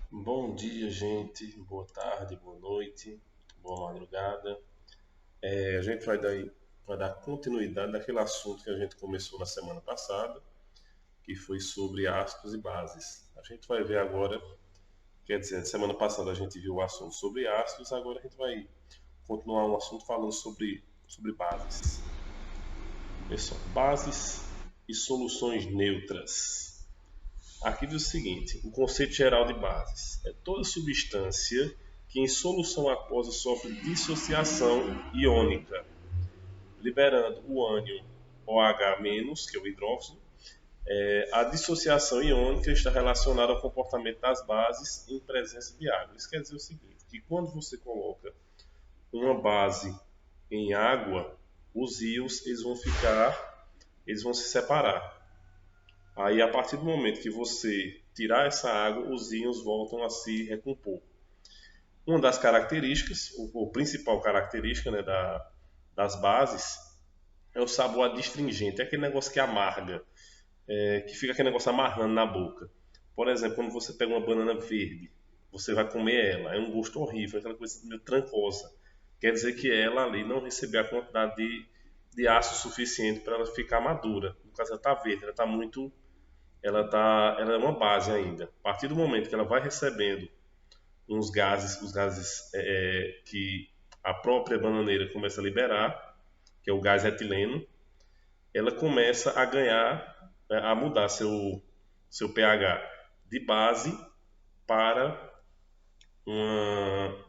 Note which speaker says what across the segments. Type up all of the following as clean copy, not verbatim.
Speaker 1: Bom dia, gente. Boa tarde, boa noite, boa madrugada. A gente vai dar continuidade daquele assunto que a gente começou na semana passada, que foi sobre ácidos e bases. A gente vai ver agora, quer dizer, semana passada a gente viu o assunto sobre ácidos, agora a gente vai continuar um assunto falando sobre bases. Pessoal, bases e soluções neutras. Aqui diz o seguinte: o conceito geral de bases é toda substância que em solução aquosa sofre dissociação iônica, liberando o ânion OH-, que é o hidróxido. A dissociação iônica está relacionada ao comportamento das bases em presença de água. Isso quer dizer o seguinte, que quando você coloca uma base em água, os íons eles vão se separar. Aí, a partir do momento que você tirar essa água, os íons voltam a se recompor. Uma das características, ou principal característica, né, das bases, é o sabor adstringente. É aquele negócio que amarga, que fica aquele negócio amarrando na boca. Por exemplo, quando você pega uma banana verde, você vai comer ela, é um gosto horrível, aquela coisa meio trancosa. Quer dizer que ela ali não recebeu a quantidade de ácido suficiente para ela ficar madura. No caso, ela está verde, ela está muito ela é uma base ainda. A partir do momento que ela vai recebendo os gases que a própria bananeira começa a liberar, que é o gás etileno, ela começa a ganhar, a mudar seu pH de base para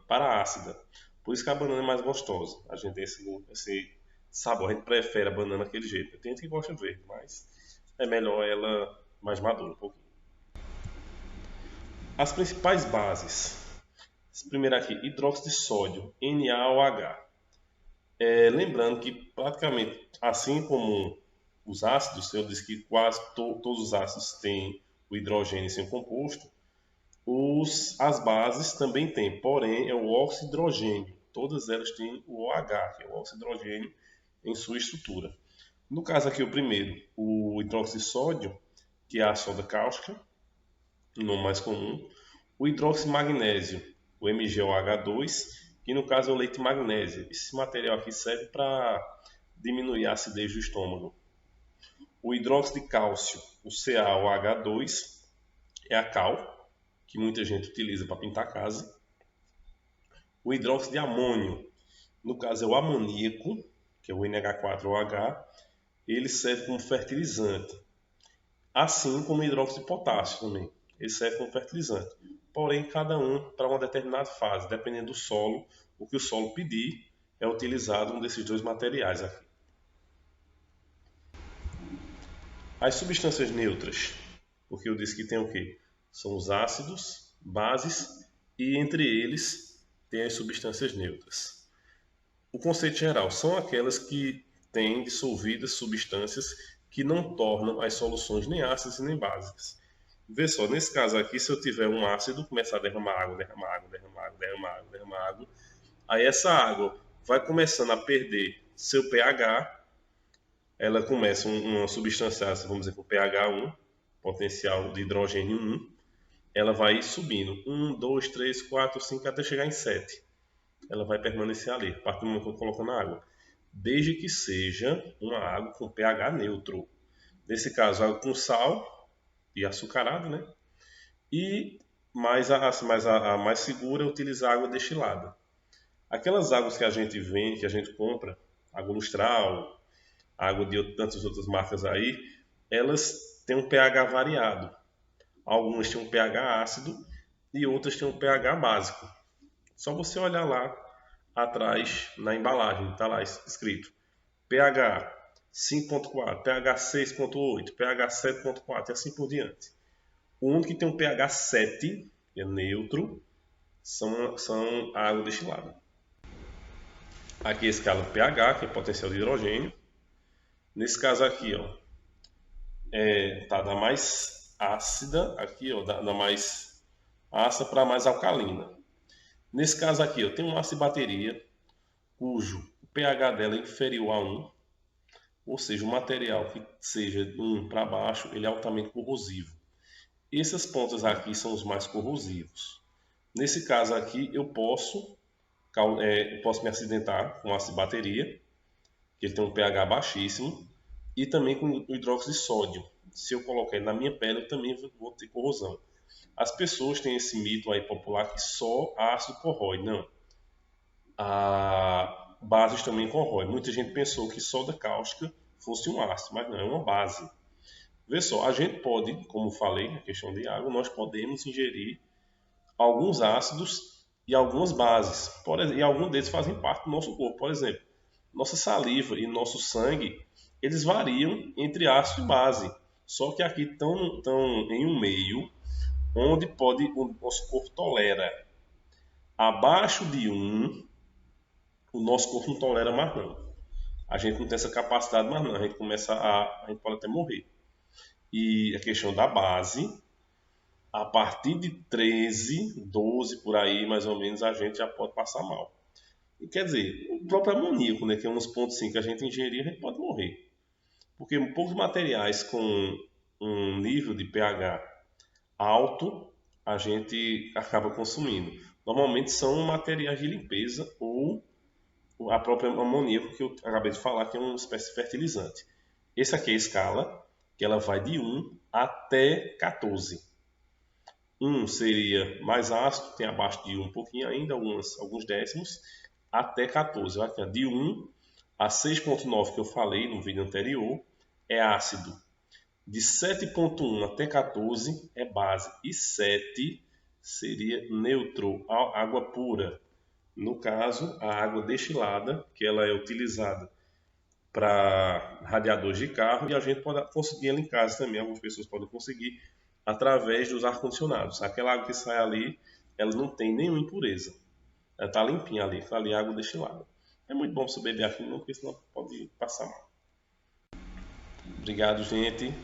Speaker 1: para ácida. Por isso que a banana é mais gostosa. A gente tem esse sabor, a gente prefere a banana daquele jeito. Tem gente que gosta de verde, mas é melhor ela mais madura um pouquinho. As principais bases. Primeiro aqui, hidróxido de sódio, NaOH. Lembrando que praticamente, assim como os ácidos, eu disse que todos os ácidos têm o hidrogênio em seu composto, as bases também têm, porém é o óxido de hidrogênio. Todas elas têm o OH, que é o óxido de hidrogênio, em sua estrutura. No caso aqui, o primeiro, o hidróxido de sódio, que é a soda cáustica, o nome mais comum. O hidróxido de magnésio, o MgOH2, que no caso é o leite magnésio. Esse material aqui serve para diminuir a acidez do estômago. O hidróxido de cálcio, o CaOH2, é a cal, que muita gente utiliza para pintar a casa. O hidróxido de amônio, no caso é o amoníaco, que é o NH4OH, ele serve como fertilizante, assim como o hidróxido de potássio também. Ele serve como fertilizante. Porém, cada um para uma determinada fase, dependendo do solo, o que o solo pedir é utilizado um desses dois materiais aqui. As substâncias neutras, porque eu disse que tem o quê? São os ácidos, bases e entre eles tem as substâncias neutras. O conceito geral são aquelas que têm dissolvidas substâncias que não tornam as soluções nem ácidas nem básicas. Vê só, nesse caso aqui, se eu tiver um ácido, começar a derramar água, derramar água, derramar água, derramar água, derramar água, aí essa água vai começando a perder seu pH, ela começa uma substância, vamos dizer, com pH 1, potencial de hidrogênio 1, ela vai subindo, 1, 2, 3, 4, 5, até chegar em 7. Ela vai permanecer ali, a partir do momento que eu coloco na água, desde que seja uma água com pH neutro. Nesse caso, água com sal e açucarada, né? E a mais segura é utilizar água destilada. Aquelas águas que a gente vende, que a gente compra, água Lustral, água de tantas outras marcas aí, elas têm um pH variado. Algumas têm um pH ácido e outras têm um pH básico. Só você olhar lá atrás na embalagem, está lá escrito pH 5.4, pH 6.8, pH 7.4 e assim por diante. O único que tem um pH 7, que é neutro, são a água destilada. Aqui a escala pH, que é potencial de hidrogênio. Nesse caso aqui, ó, tá da mais ácida, aqui, ó, da mais ácida para mais alcalina. Nesse caso aqui, ó, tem um ácido de bateria, cujo o pH dela é inferior a 1, ou seja, o material que seja de 1 para baixo, ele é altamente corrosivo. Essas pontas aqui são os mais corrosivos. Nesse caso aqui, eu posso me acidentar com ácido de bateria, que ele tem um pH baixíssimo, e também com o hidróxido de sódio. Se eu colocar ele na minha pele, eu também vou ter corrosão. As pessoas têm esse mito aí popular que só ácido corrói. Não. A bases também corrói. Muita gente pensou que soda cáustica fosse um ácido, mas não, é uma base. Vê só, a gente pode, como falei, na questão de água, nós podemos ingerir alguns ácidos e algumas bases. E alguns deles fazem parte do nosso corpo. Por exemplo, nossa saliva e nosso sangue, eles variam entre ácido e base. Só que aqui estão em um meio onde o nosso corpo tolera. Abaixo de um, o nosso corpo não tolera mais não. A gente não tem essa capacidade mais não. A gente pode até morrer. E a questão da base, a partir de 13, 12 por aí, mais ou menos, a gente já pode passar mal. E quer dizer, o próprio amoníaco, né, que é uns pontos 5 que a gente ingerir, a gente pode morrer. Porque poucos materiais com um nível de pH alto a gente acaba consumindo. Normalmente são materiais de limpeza ou a própria amoníaco que eu acabei de falar, que é uma espécie de fertilizante. Esse aqui é a escala, que ela vai de 1 até 14. 1 seria mais ácido, tem abaixo de 1 um pouquinho ainda, alguns décimos, até 14. Aqui, de 1 a 6,9 que eu falei no vídeo anterior é ácido. De 7,1 até 14 é base. E 7 seria neutro, água pura. No caso, a água destilada, que ela é utilizada para radiadores de carro e a gente pode conseguir ela em casa também. Algumas pessoas podem conseguir através dos ar-condicionados. Aquela água que sai ali, ela não tem nenhuma impureza. Ela está limpinha ali, está ali água destilada. É muito bom você beber aqui, não, porque senão pode passar mal. Obrigado, gente.